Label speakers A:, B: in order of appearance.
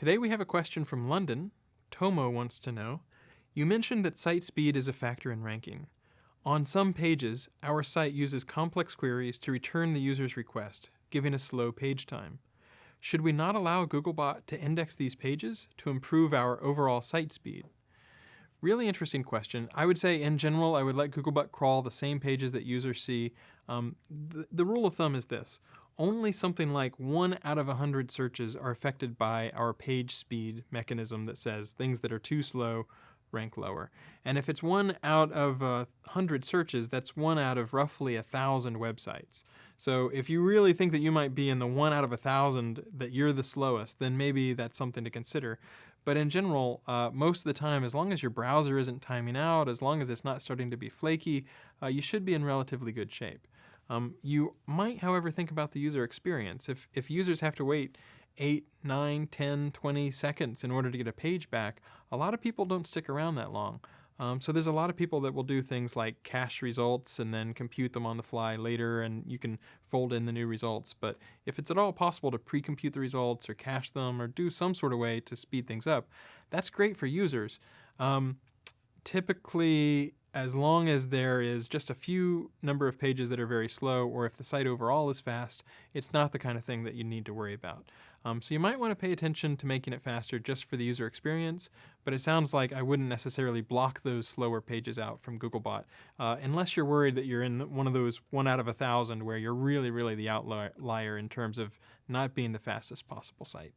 A: Today we have a question from London. Tomo wants to know, you mentioned that site speed is a factor in ranking. On some pages, our site uses complex queries to return the user's request, giving a slow page time. Should we not allow Googlebot to index these pages to improve our overall site speed? Really interesting question. I would say in general, I would let Googlebot crawl the same pages that users see. The rule of thumb is this. Only something like 1 out of 100 searches are affected by our page speed mechanism that says things that are too slow rank lower. And if it's 1 out of 100 searches, that's 1 out of roughly 1,000 websites. So if you really think that you might be in the 1 out of 1,000 that you're the slowest, then maybe that's something to consider. But in general, most of the time, as long as your browser isn't timing out, as long as it's not starting to be flaky, you should be in relatively good shape. You might, however, think about the user experience. If users have to wait 8, 9, 10, 20 seconds in order to get a page back, a lot of people don't stick around that long. So there's a lot of people that will do things like cache results and then compute them on the fly later, and you can fold in the new results. But if it's at all possible to pre-compute the results or cache them or do some sort of way to speed things up, that's great for users. Typically, as long as there is just a few number of pages that are very slow, or if the site overall is fast, it's not the kind of thing that you need to worry about. So you might want to pay attention to making it faster just for the user experience, but it sounds like I wouldn't necessarily block those slower pages out from Googlebot, unless you're worried that you're in one of those 1 out of 1,000 where you're really the outlier in terms of not being the fastest possible site.